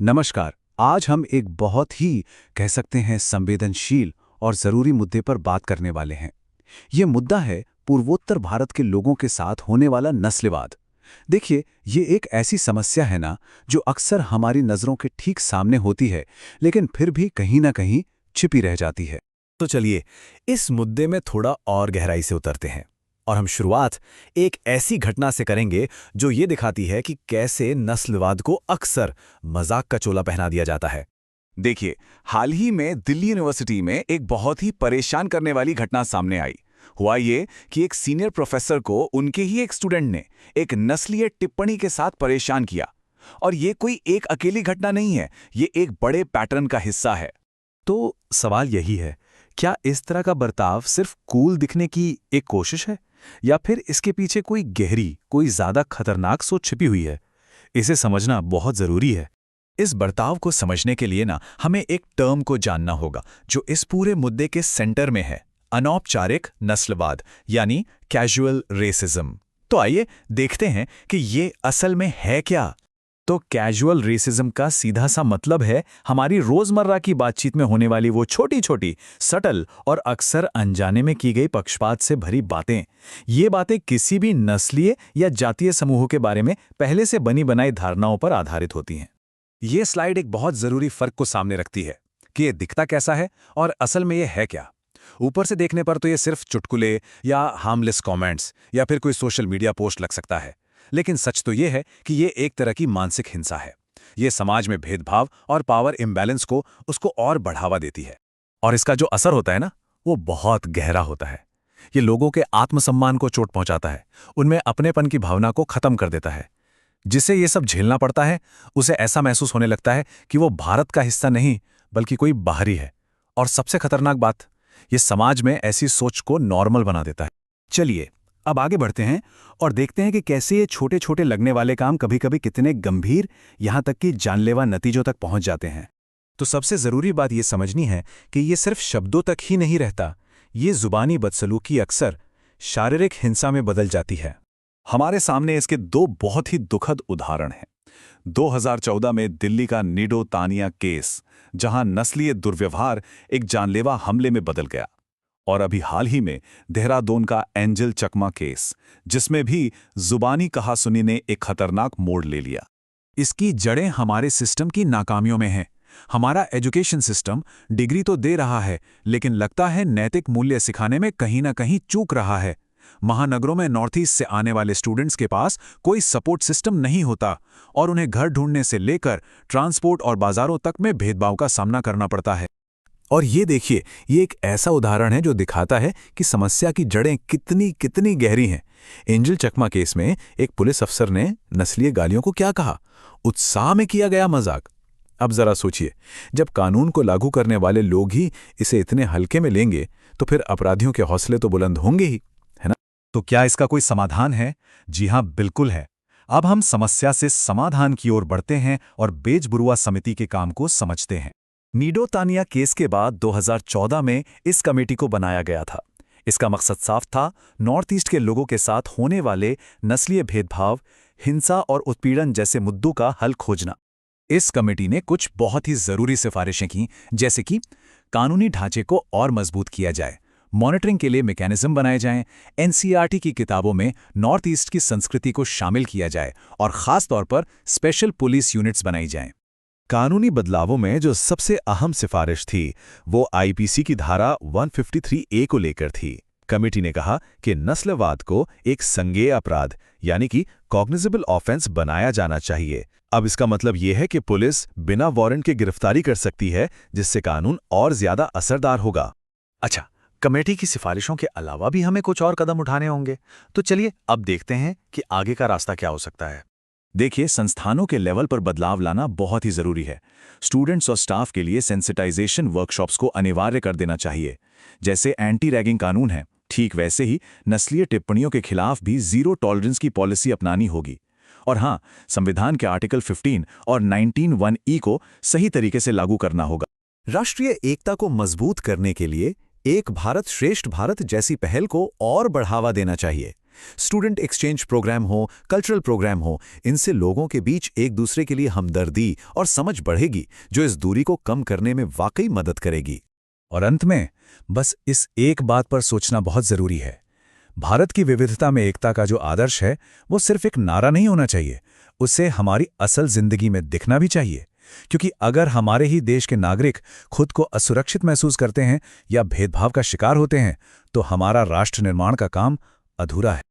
नमस्कार। आज हम एक बहुत ही कह सकते हैं संवेदनशील और जरूरी मुद्दे पर बात करने वाले हैं। ये मुद्दा है पूर्वोत्तर भारत के लोगों के साथ होने वाला नस्लवाद। देखिए, ये एक ऐसी समस्या है ना जो अक्सर हमारी नजरों के ठीक सामने होती है, लेकिन फिर भी कहीं ना कहीं छिपी रह जाती है। तो चलिए इस मुद्दे में थोड़ा और गहराई से उतरते हैं और हम शुरुआत एक ऐसी घटना से करेंगे जो ये दिखाती है कि कैसे नस्लवाद को अक्सर मजाक का चोला पहना दिया जाता है। देखिए, हाल ही में दिल्ली यूनिवर्सिटी में एक बहुत ही परेशान करने वाली घटना सामने आई। हुआ ये कि एक सीनियर प्रोफेसर को उनके ही एक स्टूडेंट ने एक नस्लीय टिप्पणी के साथ परेशान किया। और ये कोई एक अकेली घटना नहीं है, ये एक बड़े पैटर्न का हिस्सा है। तो सवाल यही है, क्या इस तरह का बर्ताव सिर्फ कूल दिखने की एक कोशिश है या फिर इसके पीछे कोई गहरी, कोई ज्यादा खतरनाक सोच छिपी हुई है? इसे समझना बहुत जरूरी है। इस बर्ताव को समझने के लिए हमें एक टर्म को जानना होगा जो इस पूरे मुद्दे के सेंटर में है, अनौपचारिक नस्लवाद यानी कैजुअल रेसिज्म। तो आइए देखते हैं कि ये असल में है क्या। तो कैजुअल रेसिज्म का सीधा सा मतलब है हमारी रोजमर्रा की बातचीत में होने वाली वो छोटी छोटी, सटल और अक्सर अनजाने में की गई पक्षपात से भरी बातें। ये बातें किसी भी नस्लीय या जातीय समूह के बारे में पहले से बनी बनाई धारणाओं पर आधारित होती हैं। ये स्लाइड एक बहुत जरूरी फर्क को सामने रखती है कि ये दिखता कैसा है और असल में ये है क्या। ऊपर से देखने पर तो ये सिर्फ चुटकुले या हार्मलेस कमेंट्स या फिर कोई सोशल मीडिया पोस्ट लग सकता है, लेकिन सच तो ये है कि ये एक तरह की मानसिक हिंसा है। ये समाज में भेदभाव और पावर इम्बैलेंस को उसको और बढ़ावा देती है। और इसका जो असर होता है वो बहुत गहरा होता है। ये लोगों के आत्मसम्मान को चोट पहुंचाता है, उनमें अपनेपन की भावना को खत्म कर देता है। जिसे ये सब झेलना पड़ता है उसे ऐसा महसूस होने लगता है कि वो भारत का हिस्सा नहीं बल्कि कोई बाहरी है। और सबसे खतरनाक बात, ये समाज में ऐसी सोच को नॉर्मल बना देता है। चलिए अब आगे बढ़ते हैं और देखते हैं कि कैसे ये छोटे छोटे लगने वाले काम कभी कभी कितने गंभीर, यहां तक कि जानलेवा नतीजों तक पहुंच जाते हैं। तो सबसे जरूरी बात ये समझनी है कि ये सिर्फ शब्दों तक ही नहीं रहता, ये जुबानी बदसलूकी अक्सर शारीरिक हिंसा में बदल जाती है। हमारे सामने इसके दो बहुत ही दुखद उदाहरण हैं। 2014 में दिल्ली का नीडो तानिया केस, जहां नस्लीय दुर्व्यवहार एक जानलेवा हमले में बदल गया, और अभी हाल ही में देहरादून का एंजल चकमा केस, जिसमें भी जुबानी कहासुनी ने एक खतरनाक मोड़ ले लिया। इसकी जड़ें हमारे सिस्टम की नाकामियों में हैं। हमारा एजुकेशन सिस्टम डिग्री तो दे रहा है, लेकिन लगता है नैतिक मूल्य सिखाने में कहीं ना कहीं चूक रहा है। महानगरों में नॉर्थ ईस्ट से आने वाले स्टूडेंट्स के पास कोई सपोर्ट सिस्टम नहीं होता और उन्हें घर ढूंढने से लेकर ट्रांसपोर्ट और बाजारों तक में भेदभाव का सामना करना पड़ता है। और ये देखिए, ये एक ऐसा उदाहरण है जो दिखाता है कि समस्या की जड़ें कितनी कितनी गहरी हैं। एंजल चकमा केस में एक पुलिस अफसर ने नस्लीय गालियों को क्या कहा? उत्साह में किया गया मजाक। अब जरा सोचिए, जब कानून को लागू करने वाले लोग ही इसे इतने हल्के में लेंगे तो फिर अपराधियों के हौसले तो बुलंद होंगे ही, है ना? तो क्या इसका कोई समाधान है? जी हां, बिल्कुल है। अब हम समस्या से समाधान की ओर बढ़ते हैं और बेजबुरुआ समिति के काम को समझते हैं। नीडो तानिया केस के बाद 2014 में इस कमेटी को बनाया गया था। इसका मकसद साफ था, नॉर्थ ईस्ट के लोगों के साथ होने वाले नस्लीय भेदभाव, हिंसा और उत्पीड़न जैसे मुद्दों का हल खोजना। इस कमेटी ने कुछ बहुत ही जरूरी सिफारिशें की, जैसे कि कानूनी ढांचे को और मजबूत किया जाए, मॉनिटरिंग के लिए मैकेनिज्म बनाए जाएं, एनसीईआरटी की किताबों में नॉर्थ ईस्ट की संस्कृति को शामिल किया जाए और खास तौर पर स्पेशल पुलिस यूनिट्स बनाई जाएं। कानूनी बदलावों में जो सबसे अहम सिफारिश थी वो आईपीसी की धारा 153A को लेकर थी। कमेटी ने कहा कि नस्लवाद को एक संज्ञेय अपराध यानी कि कॉग्निजेबल ऑफेंस बनाया जाना चाहिए। अब इसका मतलब यह है कि पुलिस बिना वारंट के गिरफ्तारी कर सकती है, जिससे कानून और ज्यादा असरदार होगा। अच्छा, कमेटी की सिफारिशों के अलावा भी हमें कुछ और कदम उठाने होंगे। तो चलिए अब देखते हैं कि आगे का रास्ता क्या हो सकता है। देखिए, संस्थानों के लेवल पर बदलाव लाना बहुत ही जरूरी है। स्टूडेंट्स और स्टाफ के लिए सेंसिटाइजेशन वर्कशॉप्स को अनिवार्य कर देना चाहिए। जैसे एंटी रैगिंग कानून है, ठीक वैसे ही नस्लीय टिप्पणियों के खिलाफ भी जीरो टॉलरेंस की पॉलिसी अपनानी होगी। और हाँ, संविधान के आर्टिकल 15 और 19(1)E को सही तरीके से लागू करना होगा। राष्ट्रीय एकता को मजबूत करने के लिए एक भारत श्रेष्ठ भारत जैसी पहल को और बढ़ावा देना चाहिए। स्टूडेंट एक्सचेंज प्रोग्राम हो, कल्चरल प्रोग्राम हो, इनसे लोगों के बीच एक दूसरे के लिए हमदर्दी और समझ बढ़ेगी, जो इस दूरी को कम करने में वाकई मदद करेगी। और अंत में बस इस एक बात पर सोचना बहुत जरूरी है। भारत की विविधता में एकता का जो आदर्श है वो सिर्फ एक नारा नहीं होना चाहिए, उसे हमारी असल जिंदगी में दिखना भी चाहिए। क्योंकि अगर हमारे ही देश के नागरिक खुद को असुरक्षित महसूस करते हैं या भेदभाव का शिकार होते हैं, तो हमारा राष्ट्र निर्माण का काम अधूरा है।